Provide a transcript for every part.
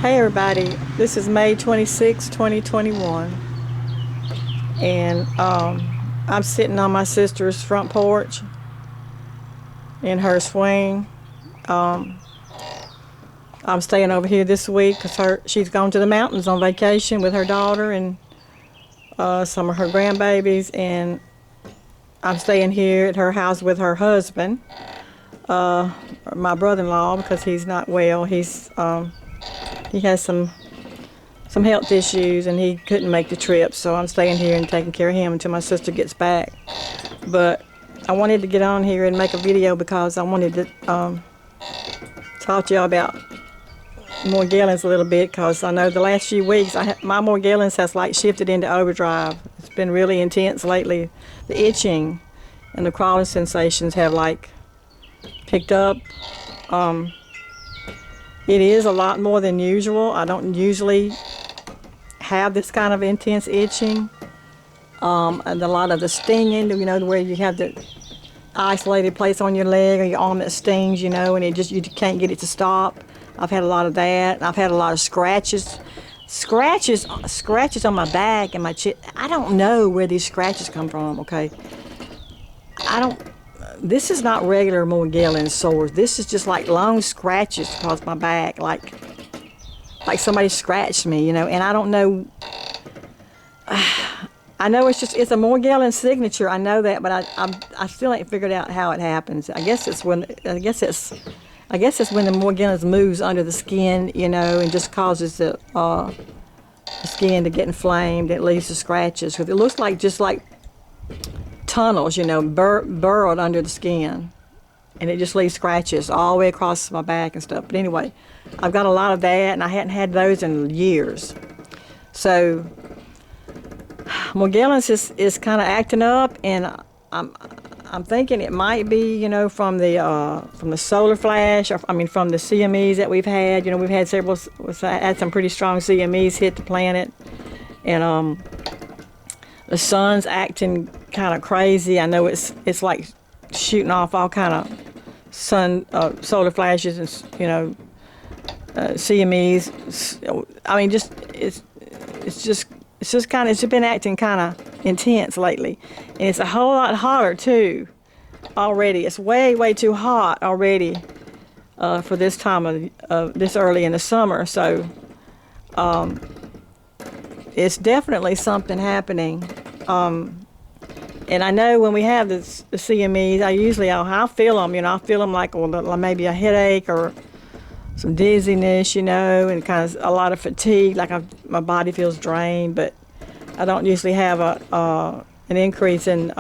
Hey everybody, this is May 26, 2021, and I'm sitting on my sister's front porch in her swing. Um, I'm staying over here this week because she's gone to the mountains on vacation with her daughter and some of her grandbabies, and I'm staying here at her house with her husband, my brother-in-law, because he's not well. He has some health issues and he couldn't make the trip, so I'm staying here and taking care of him until my sister gets back. But I wanted to get on here and make a video because I wanted to talk to y'all about Morgellons a little bit, because I know the last few weeks my Morgellons has like shifted into overdrive. It's been really intense lately. The itching and the crawling sensations have like picked up. It is a lot more than usual. I don't usually have this kind of intense itching, and a lot of the stinging, where you have the isolated place on your leg or your arm that stings, and you can't get it to stop. I've had a lot of that. I've had a lot of scratches on my back and my chest. I don't know where these scratches come from. Okay, this is not regular Morgellons sores. This is just like long scratches across my back, like somebody scratched me, and I don't know. I know it's a Morgellons signature. I know that, but I still ain't figured out how it happens. I guess it's when the Morgellons moves under the skin, and just causes the skin to get inflamed. It leaves the scratches. It looks like just like tunnels, burrowed under the skin, and it just leaves scratches all the way across my back and stuff. But anyway, I've got a lot of that, and I hadn't had those in years. So Morgellons is kind of acting up, and I'm thinking it might be, from the solar flash, from the CMEs that we've had. We've had some pretty strong CMEs hit the planet, and the sun's acting kind of crazy. I know it's like shooting off all kind of solar flashes and CMEs. It's been acting kind of intense lately, and it's a whole lot hotter too. Already, it's way too hot already for this time of this early in the summer. So it's definitely something happening. And I know when we have the CMEs, I'll feel them. I'll feel them like maybe a headache or some dizziness, and kind of a lot of fatigue, like my body feels drained. But I don't usually have an increase in the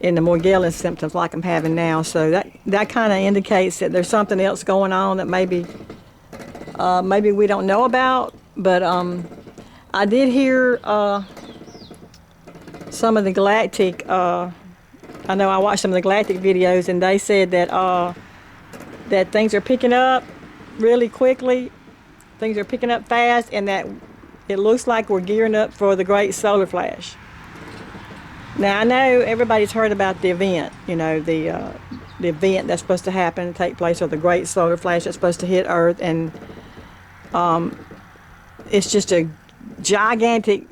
Morgellons symptoms like I'm having now. So that kind of indicates that there's something else going on that maybe we don't know about. But I did hear some of the galactic. I know I watched some of the galactic videos, and they said that things are picking up really quickly. Things are picking up fast, and that it looks like we're gearing up for the great solar flash. Now, I know everybody's heard about the event, the event that's supposed to happen, take place, or the great solar flash that's supposed to hit Earth, and it's just a gigantic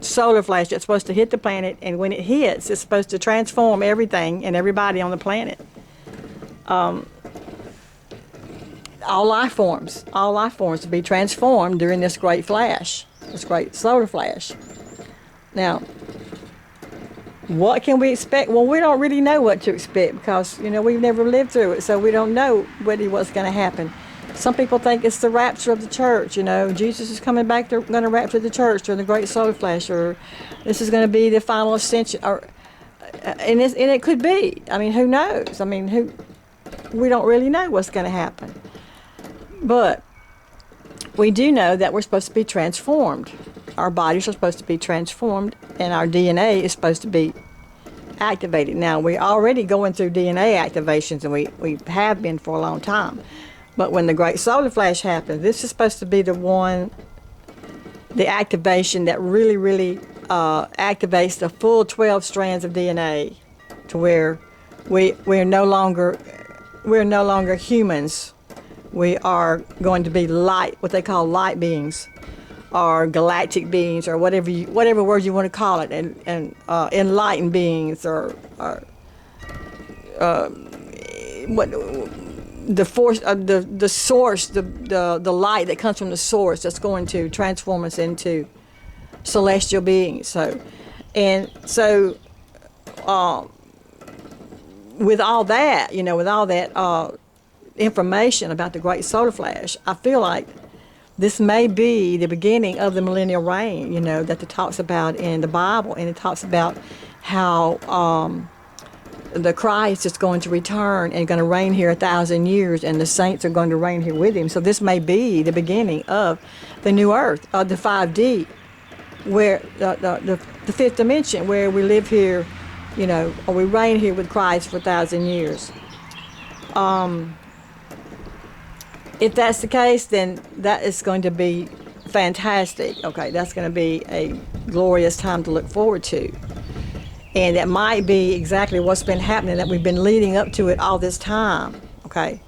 solar flash that's supposed to hit the planet, and when it hits, it's supposed to transform everything and everybody on the planet. All life forms to be transformed during this great flash, this great solar flash. Now, what can we expect? Well, we don't really know what to expect because, we've never lived through it, so we don't know really what's going to happen. Some people think it's the rapture of the church, Jesus is coming back, they're going to rapture the church during the great solar flash, or this is going to be the final ascension, and it could be. Who knows? We don't really know what's going to happen. But we do know that we're supposed to be transformed. Our bodies are supposed to be transformed, and our DNA is supposed to be activated. Now, we're already going through DNA activations, and we have been for a long time. But when the great solar flash happens, this is supposed to be the activation that really activates the full 12 strands of DNA, to where we're no longer humans. We are going to be light, what they call light beings, or galactic beings, or whatever word you want to call it, and enlightened beings, or what the force, the source, the light that comes from the source that's going to transform us into celestial beings. So with all that, information about the great solar flash, I feel like this may be the beginning of the millennial reign, that it talks about in the Bible, and it talks about how the Christ is going to return and going to reign here 1,000 years, and the saints are going to reign here with him. So this may be the beginning of the new earth, the 5D, where the fifth dimension, where we live here, or we reign here with Christ for 1,000 years. If that's the case, then that is going to be fantastic. Okay, that's going to be a glorious time to look forward to. And that might be exactly what's been happening, that we've been leading up to it all this time. Okay.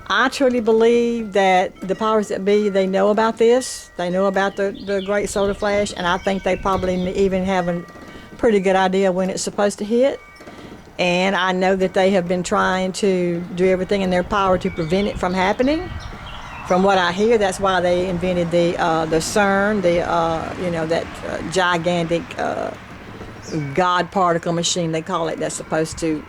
I truly believe that the powers that be, they know about this. They know about the great solar flash, and I think they probably even have a pretty good idea when it's supposed to hit. And I know that they have been trying to do everything in their power to prevent it from happening. From what I hear, that's why they invented the CERN, that gigantic God particle machine, they call it, that's supposed to,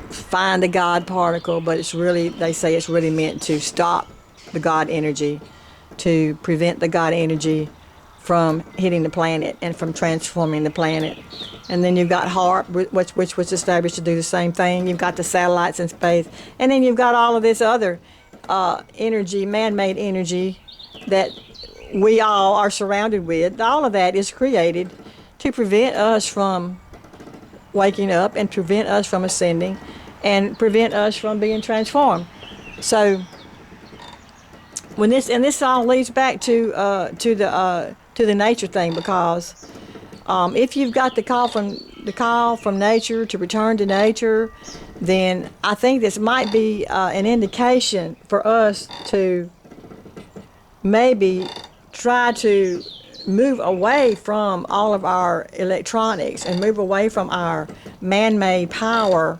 find the God particle, but they say it's really meant to stop the God energy, to prevent the God energy from hitting the planet and from transforming the planet. And then you've got HAARP, which was established to do the same thing. You've got the satellites in space, and then you've got all of this other energy, man-made energy that we all are surrounded with. All of that is created to prevent us from waking up, and prevent us from ascending, and prevent us from being transformed. So this all leads back to the nature thing, because if you've got the call from nature to return to nature, then I think this might be an indication for us to maybe try to move away from all of our electronics, and move away from our man-made power,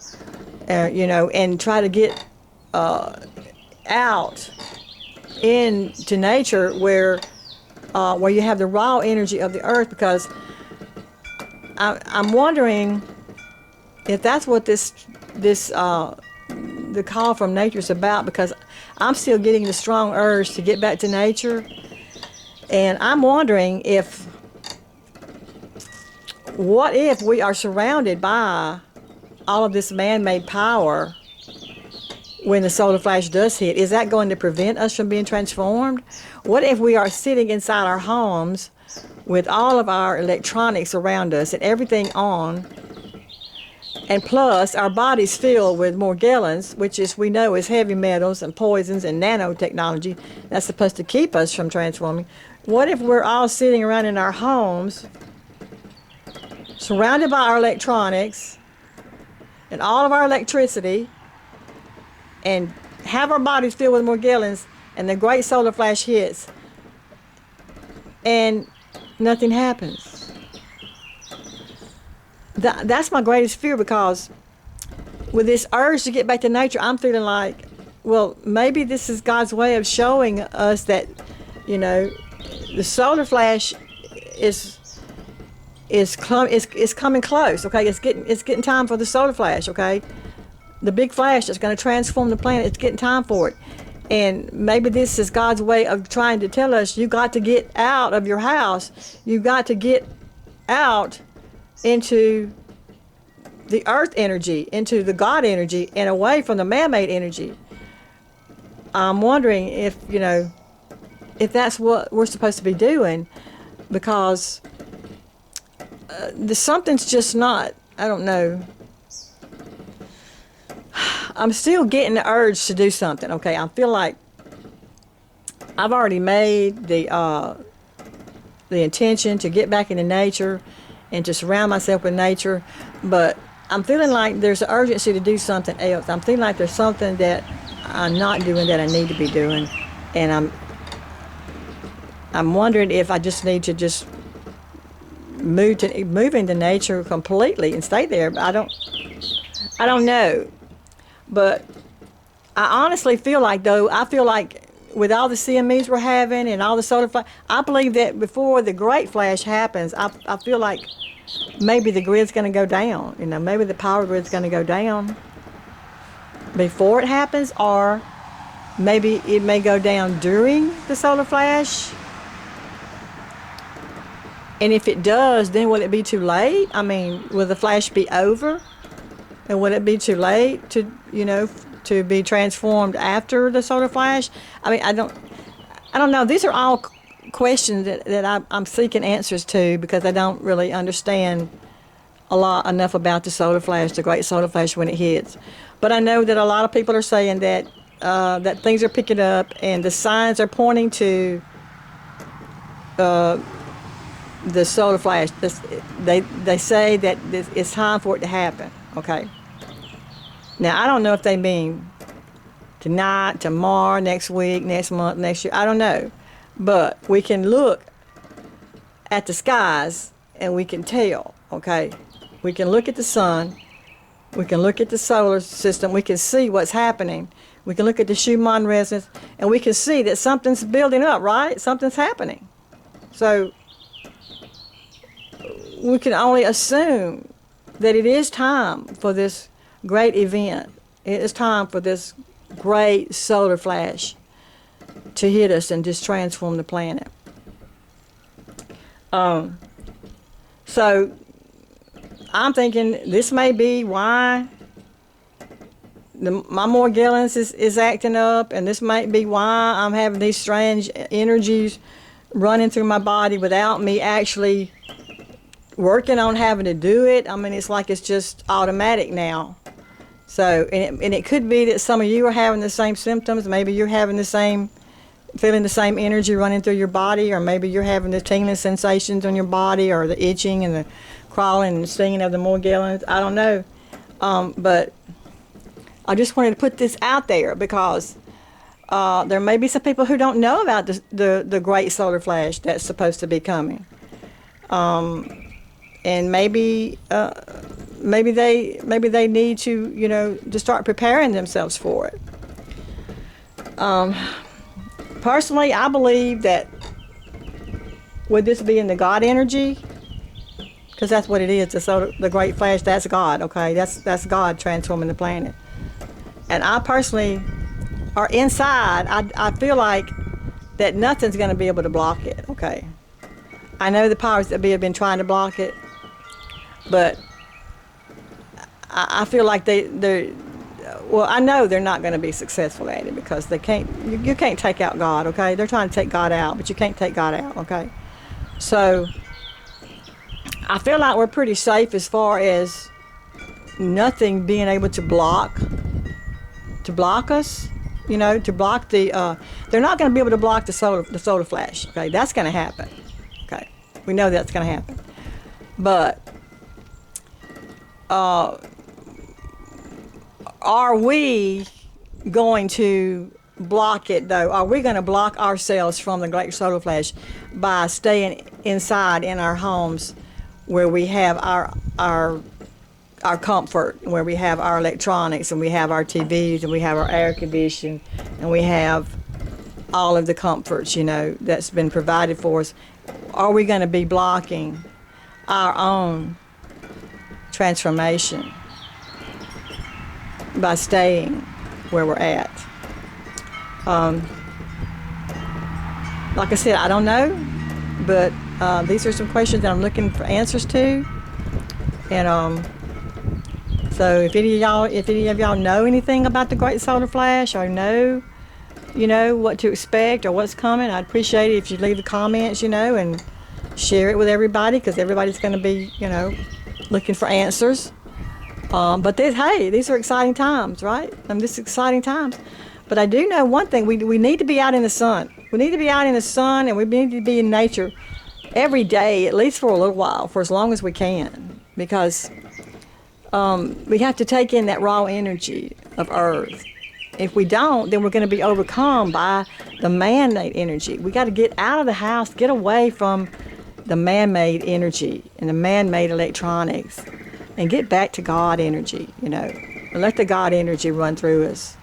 and try to get out into nature where you have the raw energy of the earth. Because I'm wondering if that's what the call from nature is about, because I'm still getting the strong urge to get back to nature. And I'm wondering what if we are surrounded by all of this man-made power when the solar flash does hit? Is that going to prevent us from being transformed? What if we are sitting inside our homes with all of our electronics around us and everything on, and plus our bodies filled with Morgellons, which we know is heavy metals and poisons and nanotechnology that's supposed to keep us from transforming? What if we're all sitting around in our homes, surrounded by our electronics and all of our electricity, and have our bodies filled with Morgellons, and the great solar flash hits, and nothing happens? That's my greatest fear, because with this urge to get back to nature, I'm feeling like, well, maybe this is God's way of showing us that, the solar flash is coming close. Okay, it's getting time for the solar flash. Okay, the big flash that's going to transform the planet. It's getting time for it. And maybe this is God's way of trying to tell us, you got to get out of your house. You got to get out into the earth energy, into the God energy, and away from the man-made energy. I'm wondering if that's what we're supposed to be doing, because something's just not, I don't know. I'm still getting the urge to do something. Okay, I feel like I've already made the intention to get back into nature and to surround myself with nature, but I'm feeling like there's an urgency to do something else. I'm feeling like there's something that I'm not doing that I need to be doing, and I'm wondering if I just need to just move into nature completely and stay there. But I don't know. But I honestly feel like, though, with all the CMEs we're having and all the solar flash, I believe that before the great flash happens, I feel like maybe the grid's going to go down. You know, maybe the power grid's going to go down before it happens, or maybe it may go down during the solar flash. And if it does, then will it be too late? I mean, will the flash be over? And would it be too late to, to be transformed after the solar flash? I mean, I don't know. These are all questions that I'm seeking answers to, because I don't really understand enough about the solar flash, the great solar flash, when it hits. But I know that a lot of people are saying that that things are picking up, and the signs are pointing to the solar flash. They say that it's time for it to happen. Okay. Now, I don't know if they mean tonight, tomorrow, next week, next month, next year. I don't know. But we can look at the skies and we can tell, okay? We can look at the sun. We can look at the solar system. We can see what's happening. We can look at the Schumann resonance, and we can see that something's building up, right? Something's happening. So we can only assume that it is time for this great event. It is time for this great solar flash to hit us and just transform the planet. So I'm thinking this may be why my Morgellons is acting up, and this might be why I'm having these strange energies running through my body without me actually working on having to do it. I mean, it's like it's just automatic now. So, and it could be that some of you are having the same symptoms. Maybe you're having feeling the same energy running through your body, or maybe you're having the tingling sensations on your body, or the itching and the crawling and stinging of the Morgellons. I don't know. But I just wanted to put this out there, because there may be some people who don't know about the great solar flash that's supposed to be coming. And maybe they need to, to start preparing themselves for it. Personally, I believe that would this be in the God energy? Because that's what it is. The great flash, that's God. Okay, that's God transforming the planet. And I personally, or inside, I feel like that nothing's going to be able to block it. Okay, I know the powers that be have been trying to block it, but I feel like I know they're not going to be successful at it, because they can't. You can't take out God, okay? They're trying to take God out, but you can't take God out, okay? So I feel like we're pretty safe as far as nothing being able to block us, to block the. They're not going to be able to block the solar flash, okay? That's going to happen, okay? We know that's going to happen, but. Are we going to block it, though? Are we going to block ourselves from the great solar flash by staying inside in our homes, where we have our comfort, where we have our electronics, and we have our TVs, and we have our air conditioning, and we have all of the comforts, that's been provided for us? Are we going to be blocking our own transformation by staying where we're at? Like I said, I don't know, but these are some questions that I'm looking for answers to. And so if any of y'all know anything about the great solar flash, or know what to expect or what's coming, I'd appreciate it if you leave the comments, and share it with everybody, because everybody's going to be looking for answers. But these are exciting times, right? This is exciting times. But I do know one thing: we need to be out in the sun. We need to be out in the sun, and we need to be in nature every day, at least for a little while, for as long as we can, because we have to take in that raw energy of Earth, If we don't, then we're going to be overcome by the man-made energy. We got to get out of the house, get away from the man-made energy and the man-made electronics, and get back to God energy, you know. And let the God energy run through us,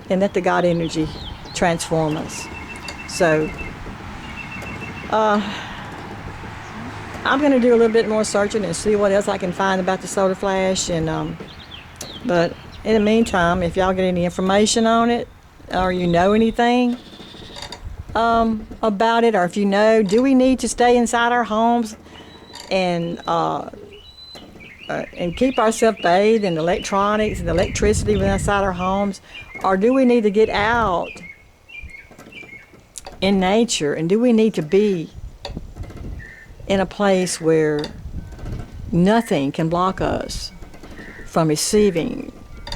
and let the God energy transform us. So, I'm going to do a little bit more searching and see what else I can find about the solar flash. And but in the meantime, if y'all get any information on it, or you know anything about it, or if you know, do we need to stay inside our homes and keep ourselves bathed in electronics and electricity inside our homes, or do we need to get out in nature, and do we need to be in a place where nothing can block us from receiving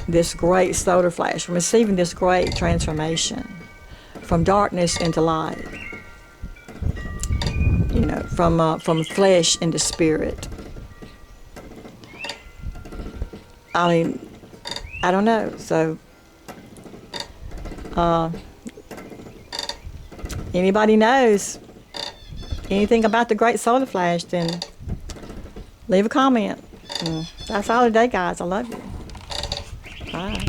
this great solar flash, from receiving this great transformation, from darkness into light, you know, from flesh into spirit. I mean, I don't know. So, anybody knows anything about the great solar flash, then leave a comment. That's all today, guys. I love you. Bye.